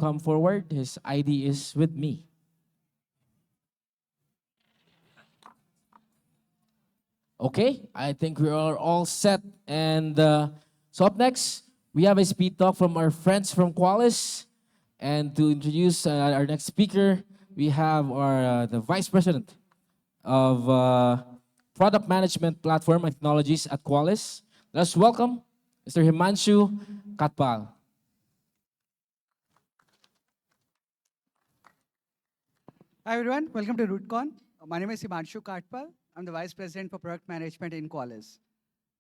come forward. His ID is with me. Okay, I think we are all set. And so up next, we have a speed talk from our friends from Qualys. And to introduce our next speaker, we have our the Vice President of Product Management Platform and Technologies at Qualys. Let's welcome Mr. Himanshu Katpal. Hi everyone, welcome to RootCon. My name is Himanshu Katpal. I'm the Vice President for Product Management in Qualys.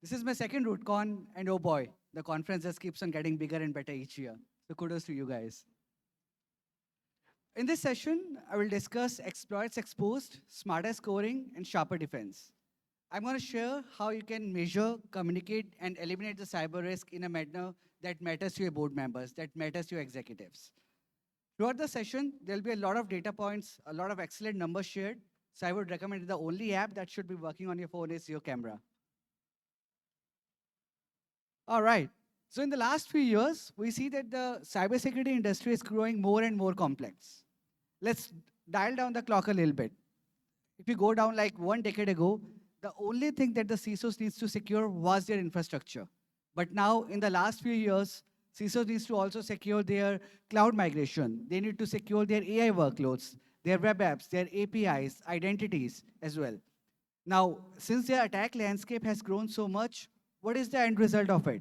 This is my second RootCon, and oh boy, the conference just keeps on getting bigger and better each year. So kudos to you guys. In this session, I will discuss exploits exposed, smarter scoring, and sharper defense. I'm going to share how you can measure, communicate, and eliminate the cyber risk in a manner that matters to your board members, that matters to your executives. Throughout the session, there'll be a lot of data points, a lot of excellent numbers shared. So I would recommend the only app that should be working on your phone is your camera. All right. So in the last few years, we see that the cybersecurity industry is growing more and more complex. Let's dial down the clock a little bit. If you go down like 1 decade ago, the only thing that the CISOs needs to secure was their infrastructure. But now, in the last few years, CISOs needs to also secure their cloud migration. They need to secure their AI workloads, their web apps, their APIs, identities as well. Now, since their attack landscape has grown so much, what is the end result of it?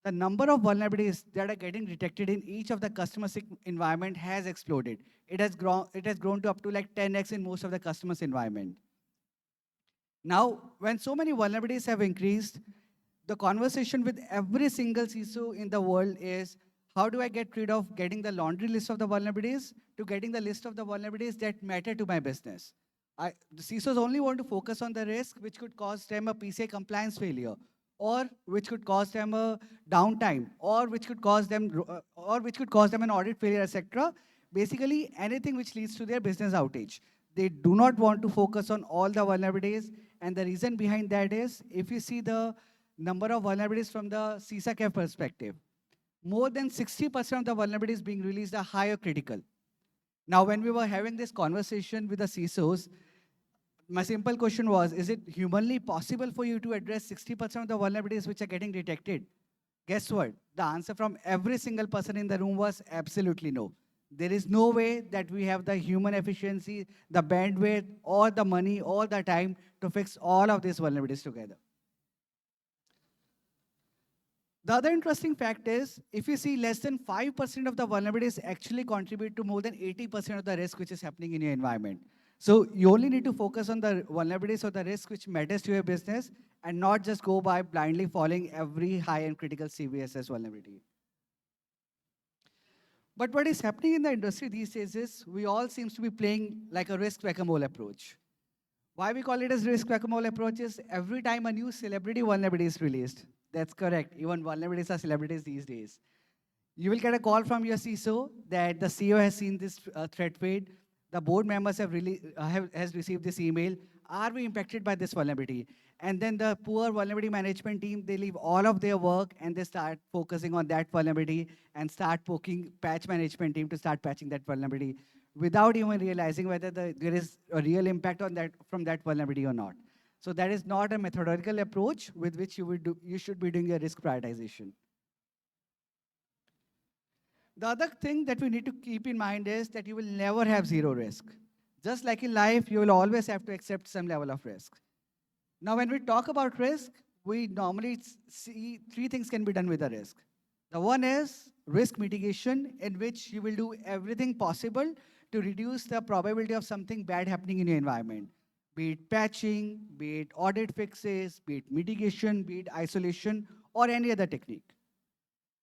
The number of vulnerabilities that are getting detected in each of the customer environment has exploded. It has grown to up to like 10x in most of the customers environment. Now, when so many vulnerabilities have increased, the conversation with every single CISO in the world is how do I get rid of getting the laundry list of the vulnerabilities to getting the list of the vulnerabilities that matter to my business. The CISOs only want to focus on the risk which could cause them a PCI compliance failure, or which could cause them a downtime, or which could cause them an audit failure, etc. Basically, anything which leads to their business outage. They do not want to focus on all the vulnerabilities, and the reason behind that is if you see the number of vulnerabilities from the CISA perspective, more than 60% of the vulnerabilities being released are higher critical. Now, when we were having this conversation with the CISOs, my simple question was, is it humanly possible for you to address 60% of the vulnerabilities which are getting detected? Guess what? The answer from every single person in the room was absolutely no. There is no way that we have the human efficiency, the bandwidth, or the money, or the time to fix all of these vulnerabilities together. The other interesting fact is, if you see less than 5% of the vulnerabilities actually contribute to more than 80% of the risk which is happening in your environment. So you only need to focus on the vulnerabilities or the risk which matters to your business and not just go by blindly following every high and critical CVSS vulnerability. But what is happening in the industry these days is we all seems to be playing like a risk whack-a-mole approach. Why we call it as risk whack-a-mole approach is every time a new celebrity vulnerability is released. That's correct. Even vulnerabilities are celebrities these days. You will get a call from your CISO that the CEO has seen this threat feed. The board members has received this email. Are we impacted by this vulnerability? And then the poor vulnerability management team, they leave all of their work and they start focusing on that vulnerability and start poking patch management team to start patching that vulnerability without even realizing whether there is a real impact on that from that vulnerability or not. So that is not a methodological approach with which you should be doing your risk prioritization. The other thing that we need to keep in mind is that you will never have zero risk. Just like in life, you will always have to accept some level of risk. Now, when we talk about risk, we normally see three things can be done with a risk. The one is risk mitigation, in which you will do everything possible to reduce the probability of something bad happening in your environment. Be it patching, be it audit fixes, be it mitigation, be it isolation, or any other technique.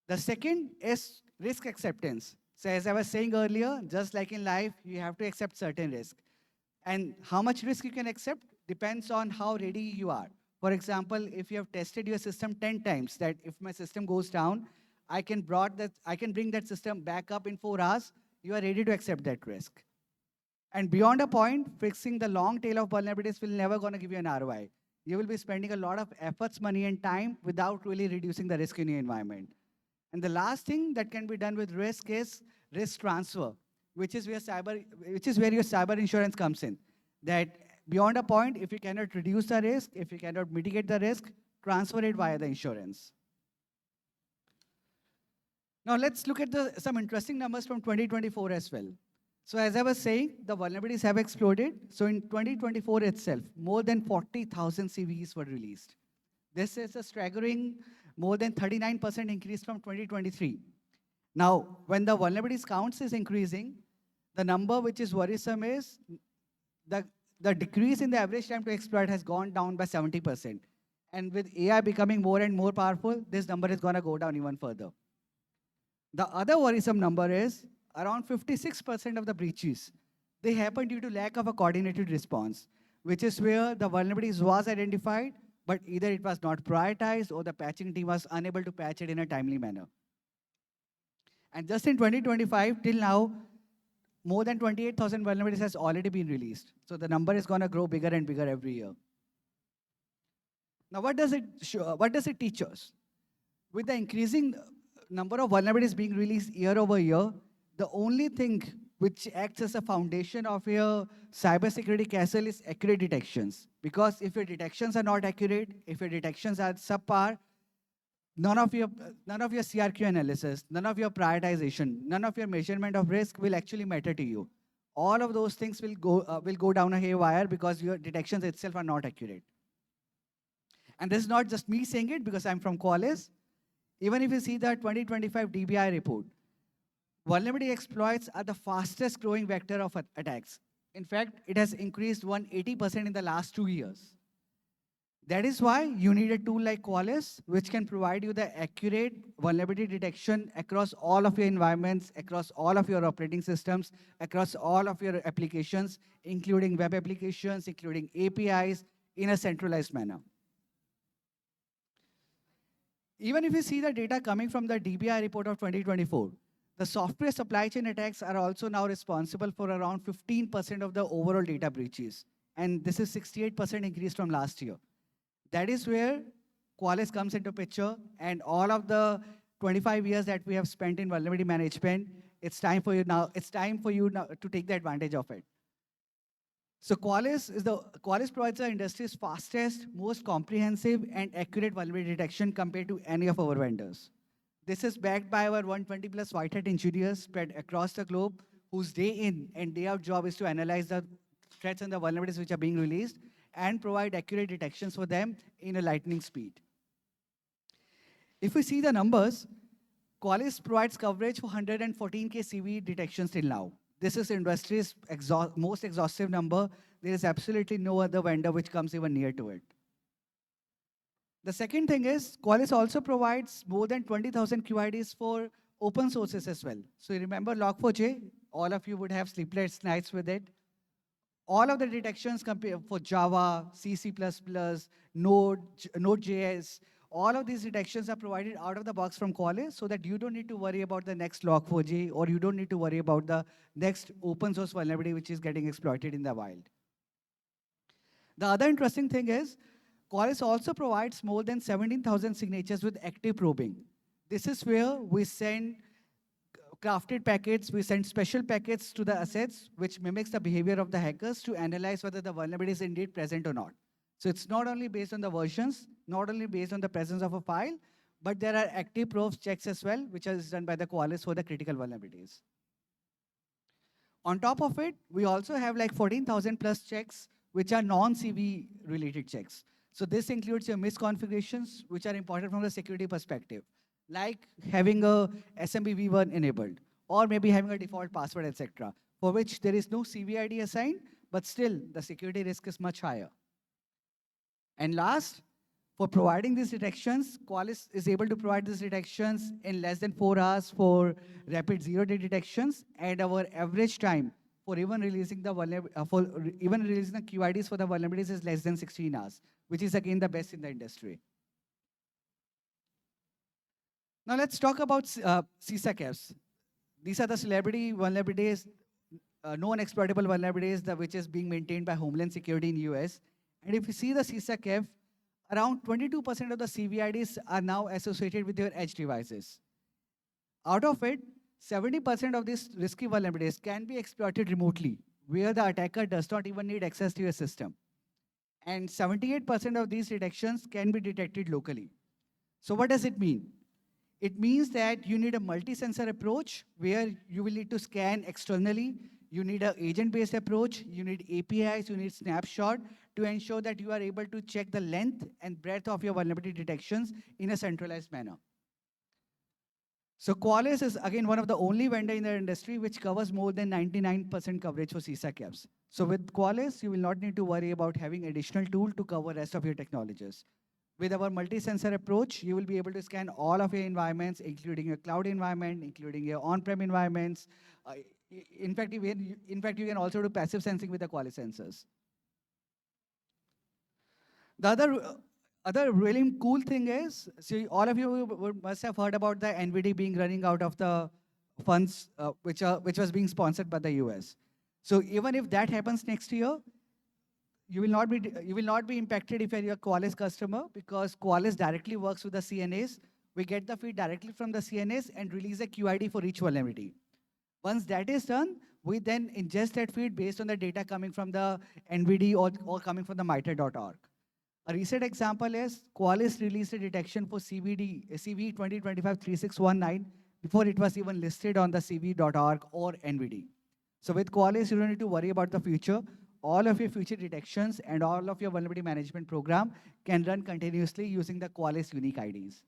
The second is risk acceptance. So as I was saying earlier, just like in life, you have to accept certain risk. And how much risk you can accept depends on how ready you are. For example, if you have tested your system 10 times, that if my system goes down, I can bring that system back up in 4 hours, you are ready to accept that risk. And beyond a point, fixing the long tail of vulnerabilities will never gonna give you an ROI. You will be spending a lot of efforts, money, and time without really reducing the risk in your environment. And the last thing that can be done with risk is risk transfer, which is where your cyber insurance comes in. That beyond a point, if you cannot reduce the risk, if you cannot mitigate the risk, transfer it via the insurance. Now let's look at some interesting numbers from 2024 as well. So as I was saying, the vulnerabilities have exploded. So in 2024 itself, more than 40,000 CVEs were released. This is a staggering more than 39% increase from 2023. Now, when the vulnerabilities counts is increasing, the number which is worrisome is the, the decrease in the average time to exploit has gone down by 70%. And with AI becoming more and more powerful, this number is going to go down even further. The other worrisome number is around 56% of the breaches, they happen due to lack of a coordinated response, which is where the vulnerabilities was identified, but either it was not prioritized or the patching team was unable to patch it in a timely manner. And just in 2025, till now, more than 28,000 vulnerabilities has already been released. So the number is going to grow bigger and bigger every year. Now, what does it show, what does it teach us? With the increasing number of vulnerabilities being released year over year, the only thing which acts as a foundation of your cybersecurity castle is accurate detections. Because if your detections are not accurate, if your detections are subpar, none of your CRQ analysis, none of your prioritization, none of your measurement of risk will actually matter to you. All of those things will go down a haywire because your detections itself are not accurate. And this is not just me saying it because I'm from Qualys. Even if you see the 2025 DBI report, vulnerability exploits are the fastest growing vector of attacks. In fact, it has increased 180% in the last 2 years. That is why you need a tool like Qualys, which can provide you the accurate vulnerability detection across all of your environments, across all of your operating systems, across all of your applications, including web applications, including APIs, in a centralized manner. Even if you see the data coming from the DBI report of 2024, the software supply chain attacks are also now responsible for around 15% of the overall data breaches. And this is 68% increase from last year. That is where Qualys comes into picture, and all of the 25 years that we have spent in vulnerability management, it's time for you now to take the advantage of it. So Qualys provides the industry's fastest, most comprehensive, and accurate vulnerability detection compared to any of our vendors. This is backed by our 120 plus white hat engineers spread across the globe, whose day in and day out job is to analyze the threats and the vulnerabilities which are being released and provide accurate detections for them in a lightning speed. If we see the numbers, Qualys provides coverage for 114K CV detections till now. This is industry's most exhaustive number. There is absolutely no other vendor which comes even near to it. The second thing is, Qualys also provides more than 20,000 QIDs for open sources as well. So you remember Log4j? All of you would have sleepless nights with it. All of the detections for Java, C, C++, Node, Node.js, all of these detections are provided out of the box from Qualys so that you don't need to worry about the next Log4j or you don't need to worry about the next open source vulnerability which is getting exploited in the wild. The other interesting thing is, Qualys also provides more than 17,000 signatures with active probing. This is where we send crafted packets, we send special packets to the assets which mimics the behavior of the hackers to analyze whether the vulnerability is indeed present or not. So it's not only based on the versions, not only based on the presence of a file, but there are active probes checks as well, which is done by the Qualys for the critical vulnerabilities. On top of it, we also have like 14,000 plus checks, which are non-CV related checks. So this includes your misconfigurations, which are important from the security perspective, like having a SMBv1 enabled, or maybe having a default password, etc., for which there is no CVID assigned, but still the security risk is much higher. And last, for providing these detections, Qualys is able to provide these detections in less than 4 hours for rapid zero-day detections, and our average time for even releasing the QIDs for the vulnerabilities is less than 16 hours, which is again the best in the industry. Now let's talk about CSACFs. These are the celebrity vulnerabilities, known exploitable vulnerabilities, which is being maintained by Homeland Security in US. And if you see the CSACF, around 22% of the CVIDs are now associated with your edge devices. Out of it, 70% of these risky vulnerabilities can be exploited remotely, where the attacker does not even need access to your system. And 78% of these detections can be detected locally. So what does it mean? It means that you need a multi-sensor approach where you will need to scan externally. You need an agent-based approach. You need APIs. You need snapshot to ensure that you are able to check the length and breadth of your vulnerability detections in a centralized manner. So Qualys is again one of the only vendor in the industry which covers more than 99% coverage for CISA caps. So with Qualys, you will not need to worry about having additional tool to cover rest of your technologies. With our multi-sensor approach, you will be able to scan all of your environments, including your cloud environment, including your on-prem environments. In fact, you can also do passive sensing with the Qualys sensors. The other really cool thing is, see, all of you must have heard about the NVD being running out of the funds which was being sponsored by the US. So even if that happens next year, you will not be impacted if you're a Qualys customer because Qualys directly works with the CNAs. We get the feed directly from the CNAs and release a QID for each vulnerability. Once that is done, we then ingest that feed based on the data coming from the NVD or coming from the MITRE.org. A recent example is Qualys released a detection for CV 2025-3619 before it was even listed on the CV.org or NVD. So with Qualys, you don't need to worry about the future. All of your future detections and all of your vulnerability management program can run continuously using the Qualys unique IDs.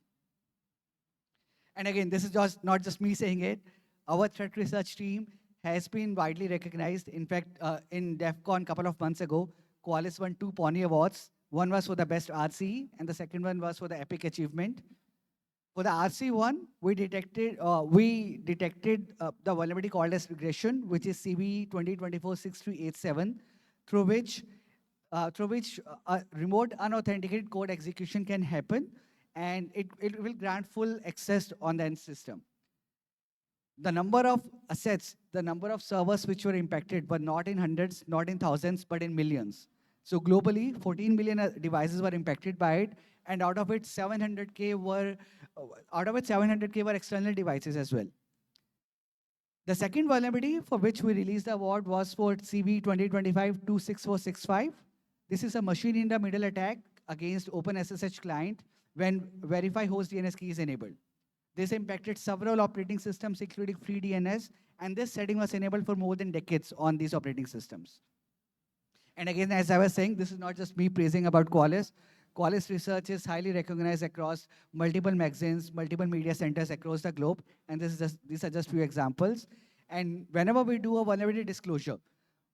And again, this is just not just me saying it. Our threat research team has been widely recognized. In fact, in DEF CON a couple of months ago, Qualys won 2 Pony Awards. One was for the best RC, and the second one was for the epic achievement. For the RC one, we detected the vulnerability called as regression, which is CV 2024-6387, through which remote unauthenticated code execution can happen, and it will grant full access on the end system. The number of assets, the number of servers which were impacted were not in hundreds, not in thousands, but in millions. So globally, 14 million devices were impacted by it, and out of it, 700K were external devices as well. The second vulnerability for which we released the award was for CV 2025-26465. This is a machine in the middle attack against OpenSSH client when verify host DNS key is enabled. This impacted several operating systems, including free DNS, and this setting was enabled for more than decades on these operating systems. And again, as I was saying, this is not just me praising about Qualys. Qualys Research is highly recognized across multiple magazines, multiple media centers across the globe, and these are just few examples. And whenever we do a vulnerability disclosure,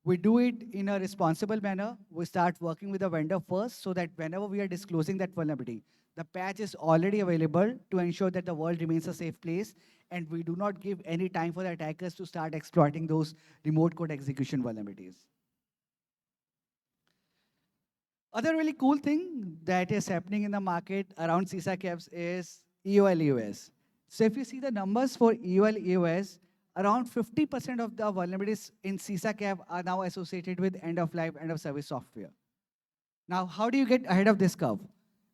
we do it in a responsible manner. We start working with the vendor first so that whenever we are disclosing that vulnerability, the patch is already available to ensure that the world remains a safe place, and we do not give any time for the attackers to start exploiting those remote code execution vulnerabilities. Other really cool thing that is happening in the market around CISA caps is EOL EOS. So if you see the numbers for EOL EOS, around 50% of the vulnerabilities in CISA cap are now associated with end-of-life, end-of-service software. Now, how do you get ahead of this curve?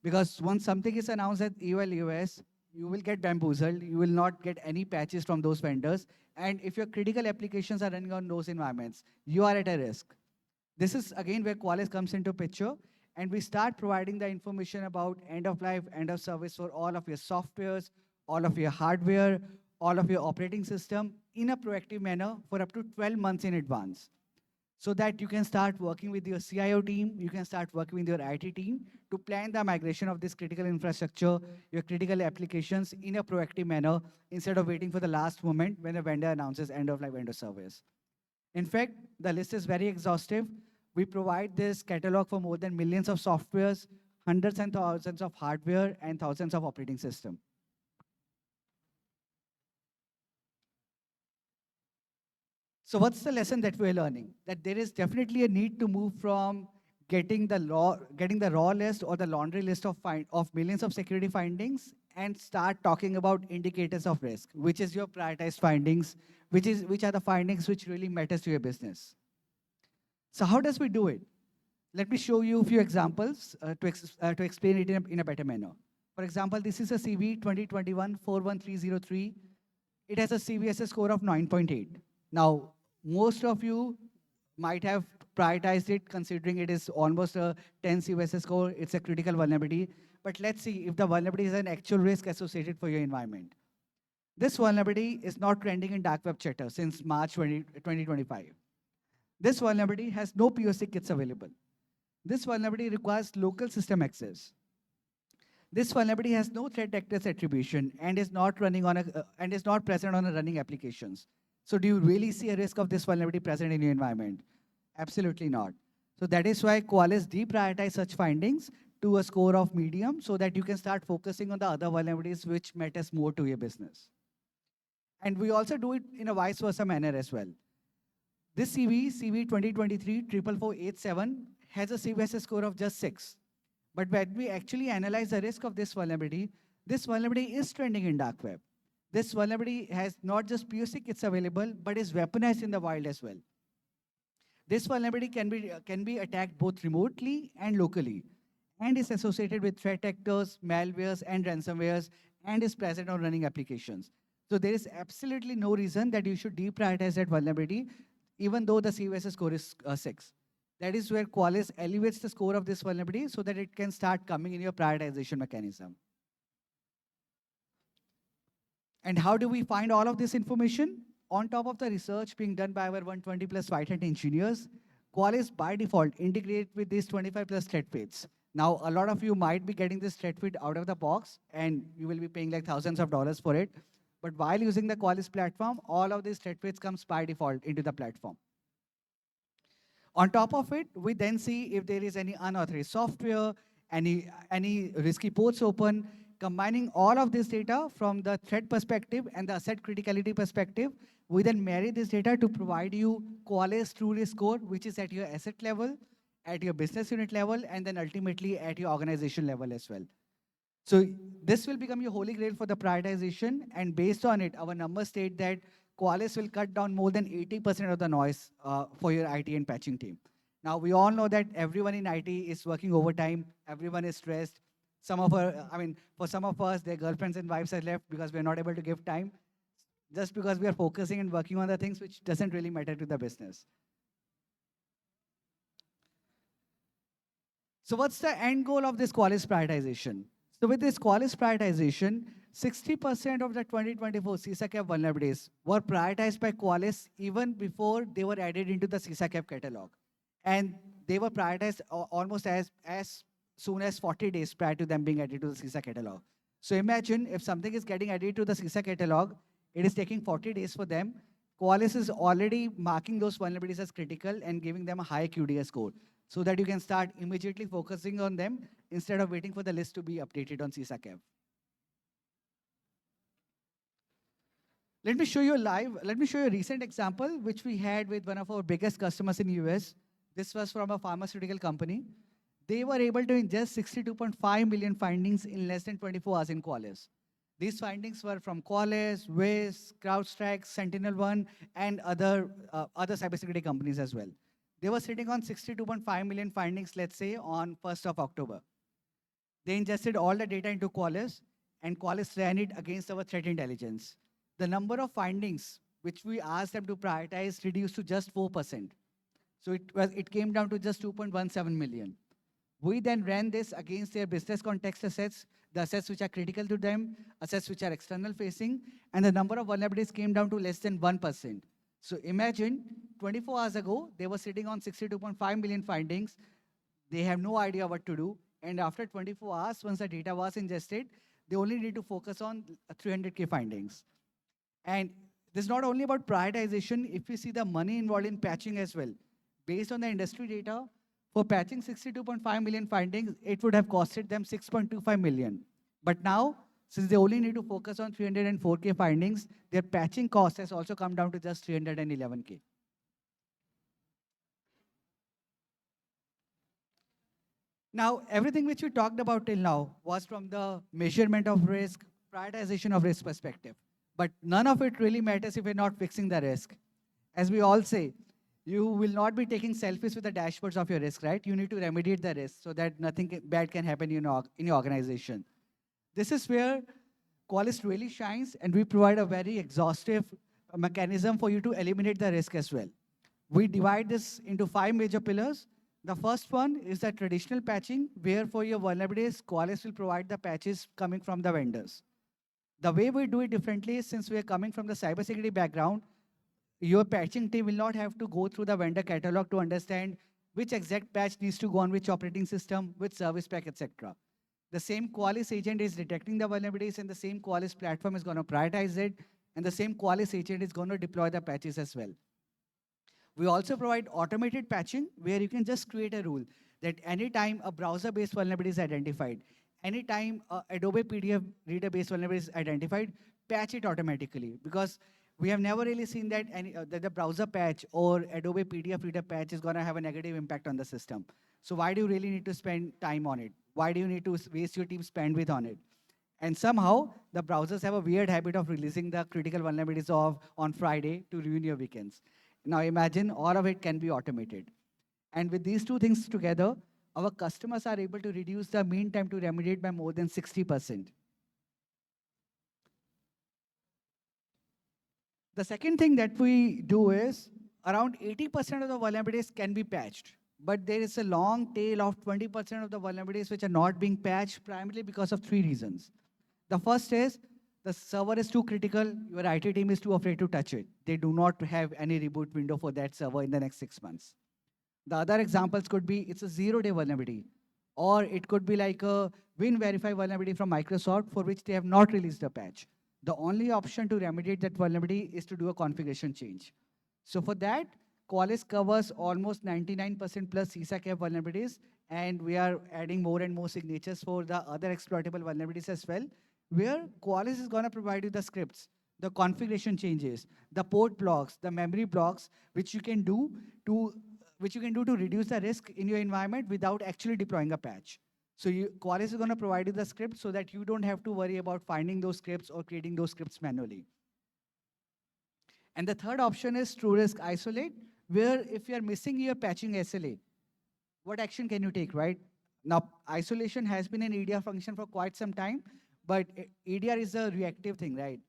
Because once something is announced at EOL EOS, you will get bamboozled. You will not get any patches from those vendors. And if your critical applications are running on those environments, you are at a risk. This is again where Qualys comes into picture, and we start providing the information about end of life, end of service for all of your softwares, all of your hardware, all of your operating system in a proactive manner for up to 12 months in advance. So that you can start working with your CIO team, you can start working with your IT team to plan the migration of this critical infrastructure, your critical applications in a proactive manner instead of waiting for the last moment when a vendor announces end of life, end of service. In fact, the list is very exhaustive. We provide this catalog for more than millions of softwares, hundreds and thousands of hardware, and thousands of operating systems. So what's the lesson that we're learning? That there is definitely a need to move from getting the raw list or the laundry list of millions of security findings and start talking about indicators of risk, which is your prioritized findings, which are the findings which really matters to your business. So how does we do it? Let me show you a few examples to explain it in a better manner. For example, this is a CV 2021-41303 It has a CVSS score of 9.8. Now, most of you might have prioritized it considering it is almost a 10 CVSS score. It's a critical vulnerability. But let's see if the vulnerability is an actual risk associated for your environment. This vulnerability is not trending in dark web chatter since March 2025. This vulnerability has no POC kits available. This vulnerability requires local system access. This vulnerability has no threat actors attribution and is not running on and is not present on a running applications. So do you really see a risk of this vulnerability present in your environment? Absolutely not. So that is why Qualys deprioritize such findings to a score of medium so that you can start focusing on the other vulnerabilities which matters more to your business. And we also do it in a vice versa manner as well. This CV 2023 44487, has a CVSS score of just 6. But when we actually analyze the risk of this vulnerability is trending in dark web. This vulnerability has not just POC kits available, but is weaponized in the wild as well. This vulnerability can be attacked both remotely and locally, and is associated with threat actors, malwares, and ransomwares, and is present on running applications. So there is absolutely no reason that you should deprioritize that vulnerability, even though the CVSS score is 6. That is where Qualys elevates the score of this vulnerability so that it can start coming in your prioritization mechanism. And how do we find all of this information? On top of the research being done by our 120 plus white hat engineers, Qualys by default integrate with these 25 plus threat feeds. Now, a lot of you might be getting this threat feed out of the box and you will be paying like thousands of dollars for it. But while using the Qualys platform, all of these threat feeds comes by default into the platform. On top of it, we then see if there is any unauthorized software, any risky ports open. Combining all of this data from the threat perspective and the asset criticality perspective, we then marry this data to provide you Qualys True Risk Score, which is at your asset level, at your business unit level, and then ultimately at your organization level as well. So this will become your holy grail for the prioritization, and based on it, our numbers state that Qualys will cut down more than 80% of the noise for your IT and patching team. Now, we all know that everyone in IT is working overtime, everyone is stressed. For some of us, their girlfriends and wives have left because we're not able to give time, just because we are focusing and working on the things which doesn't really matter to the business. So what's the end goal of this Qualys prioritization? So with this Qualys prioritization, 60% of the 2024 CISA-CAP vulnerabilities were prioritized by Qualys even before they were added into the CISA-CAP catalog. And they were prioritized almost as soon as 40 days prior to them being added to the CISA catalog. So imagine if something is getting added to the CISA catalog, it is taking 40 days for them. Qualys is already marking those vulnerabilities as critical and giving them a high QDS score so that you can start immediately focusing on them instead of waiting for the list to be updated on CISA-CAP. Let me show you a recent example, which we had with one of our biggest customers in US. This was from a pharmaceutical company. They were able to ingest 62.5 million findings in less than 24 hours in Qualys. These findings were from Qualys, Wiz, CrowdStrike, SentinelOne, and other cybersecurity companies as well. They were sitting on 62.5 million findings, let's say, on 1st of October. They ingested all the data into Qualys, and Qualys ran it against our threat intelligence. The number of findings which we asked them to prioritize reduced to just 4%. So it came down to just 2.17 million. We then ran this against their business context assets, the assets which are critical to them, assets which are external facing, and the number of vulnerabilities came down to less than 1%. So imagine 24 hours ago, they were sitting on 62.5 million findings. They have no idea what to do. And after 24 hours, once the data was ingested, they only need to focus on 300K findings. And this is not only about prioritization. If we see the money involved in patching as well, based on the industry data, for patching 62.5 million findings, it would have costed them 6.25 million. But now, since they only need to focus on 304K findings, their patching cost has also come down to just 311K. Now, everything which we talked about till now was from the measurement of risk, prioritization of risk perspective. But none of it really matters if you're not fixing the risk. As we all say, you will not be taking selfies with the dashboards of your risk, right? You need to remediate the risk so that nothing bad can happen in your organization. This is where Qualys really shines, and we provide a very exhaustive mechanism for you to eliminate the risk as well. We divide this into 5 major pillars. The first one is the traditional patching, where for your vulnerabilities, Qualys will provide the patches coming from the vendors. The way we do it differently is, since we are coming from the cybersecurity background, your patching team will not have to go through the vendor catalog to understand which exact patch needs to go on which operating system, which service pack, etc. The same Qualys agent is detecting the vulnerabilities, and the same Qualys platform is going to prioritize it, and the same Qualys agent is going to deploy the patches as well. We also provide automated patching, where you can just create a rule that anytime a browser-based vulnerability is identified, anytime Adobe PDF reader-based vulnerability is identified, patch it automatically. Because we have never really seen that, that the browser patch or Adobe PDF reader patch is going to have a negative impact on the system. So why do you really need to spend time on it? Why do you need to waste your team's bandwidth on it? And somehow, the browsers have a weird habit of releasing the critical vulnerabilities on Friday to ruin your weekends. Now imagine all of it can be automated. And with these two things together, our customers are able to reduce the mean time to remediate by more than 60%. The second thing that we do is around 80% of the vulnerabilities can be patched. But there is a long tail of 20% of the vulnerabilities which are not being patched, primarily because of three reasons. The first is the server is too critical, your IT team is too afraid to touch it. They do not have any reboot window for that server in the next 6 months. The other examples could be it's a 0-day vulnerability, or it could be like a win verify vulnerability from Microsoft for which they have not released a patch. The only option to remediate that vulnerability is to do a configuration change. So for that, Qualys covers almost 99% plus CISA cap vulnerabilities, and we are adding more and more signatures for the other exploitable vulnerabilities as well, where Qualys is going to provide you the scripts, the configuration changes, the port blocks, the memory blocks, which you can do to reduce the risk in your environment without actually deploying a patch. So Qualys is going to provide you the script so that you don't have to worry about finding those scripts or creating those scripts manually. And the third option is true risk isolate, where if you're missing your patching SLA, what action can you take, right? Now, isolation has been an EDR function for quite some time, but EDR is a reactive thing, right?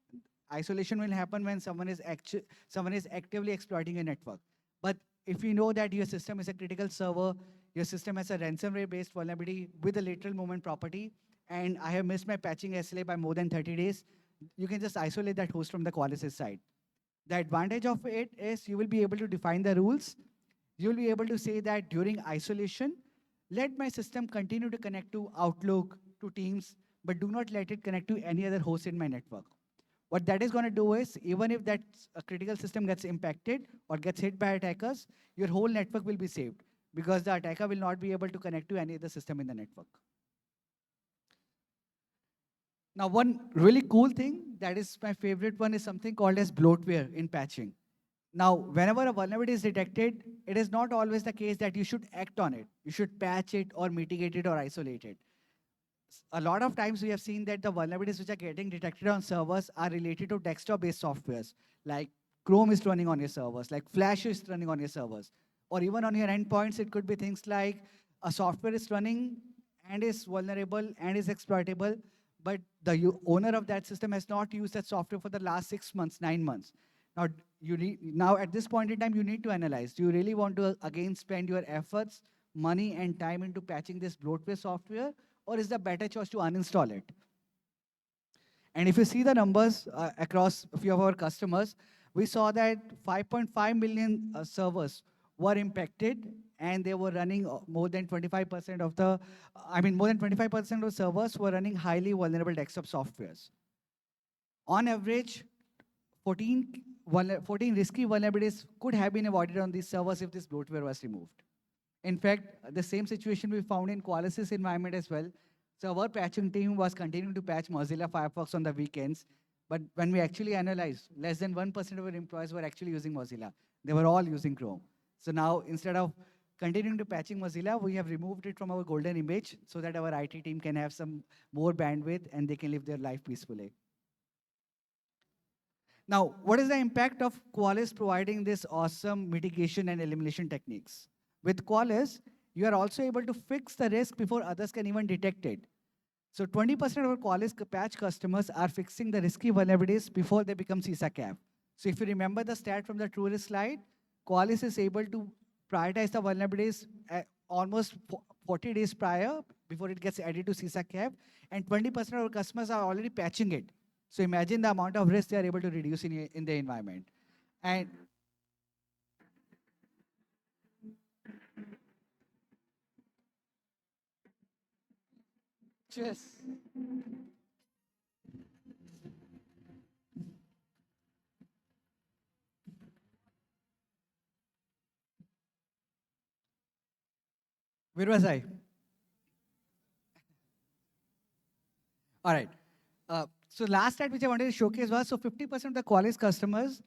Isolation will happen when someone is actively exploiting a network. But if you know that your system is a critical server, your system has a ransomware-based vulnerability with a lateral movement property, and I have missed my patching SLA by more than 30 days, you can just isolate that host from the Qualys side. The advantage of it is you will be able to define the rules. You'll be able to say that during isolation, let my system continue to connect to Outlook, to Teams, but do not let it connect to any other host in my network. What that is going to do is, even if that critical system gets impacted or gets hit by attackers, your whole network will be saved because the attacker will not be able to connect to any other system in the network. Now, one really cool thing, that is my favorite one, is something called as bloatware in patching. Now, whenever a vulnerability is detected, it is not always the case that you should act on it. You should patch it or mitigate it or isolate it. A lot of times we have seen that the vulnerabilities which are getting detected on servers are related to desktop-based softwares, like Chrome is running on your servers, like Flash is running on your servers, or even on your endpoints, it could be things like a software is running and is vulnerable and is exploitable, but the owner of that system has not used that software for the last 6 months, 9 months. Now, now at this point in time, you need to analyze. Do you really want to again spend your efforts, money, and time into patching this bloatware software, or is the better choice to uninstall it? And if you see the numbers across a few of our customers, we saw that 5.5 million servers were impacted, and they were running more than 25% of the, more than 25% of servers were running highly vulnerable desktop softwares. On average, 14 risky vulnerabilities could have been avoided on these servers if this bloatware was removed. In fact, the same situation we found in Qualys' environment as well. So our patching team was continuing to patch Mozilla Firefox on the weekends, but when we actually analyzed, less than 1% of our employees were actually using Mozilla. They were all using Chrome. So now, instead of continuing to patching Mozilla, we have removed it from our golden image so that our IT team can have some more bandwidth and they can live their life peacefully. Now, what is the impact of Qualys providing this awesome mitigation and elimination techniques? With Qualys, you are also able to fix the risk before others can even detect it. So 20% of our Qualys patch customers are fixing the risky vulnerabilities before they become CISA cap. So if you remember the stat from the TrueRisk slide, Qualys is able to prioritize the vulnerabilities almost 40 days prior before it gets added to CISA cap, and 20% of our customers are already patching it. So imagine the amount of risk they are able to reduce in the environment. And cheers. Where was I? All right. So last stat which I wanted to showcase was, so 50% of the Qualys customers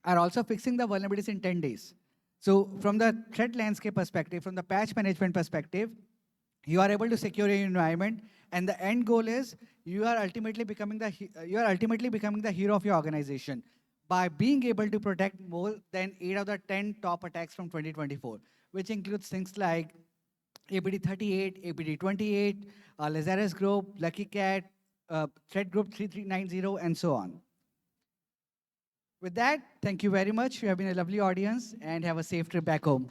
are also fixing the vulnerabilities in 10 days. So from the threat landscape perspective, from the patch management perspective, you are able to secure your environment, and the end goal is you are ultimately becoming the hero of your organization by being able to protect more than 8 of the 10 top attacks from 2024, which includes things like APD 38, APD 28, Lazarus Group, Lucky Cat, Threat Group 3390, and so on. With that, thank you very much. You have been a lovely audience, and have a safe trip back home.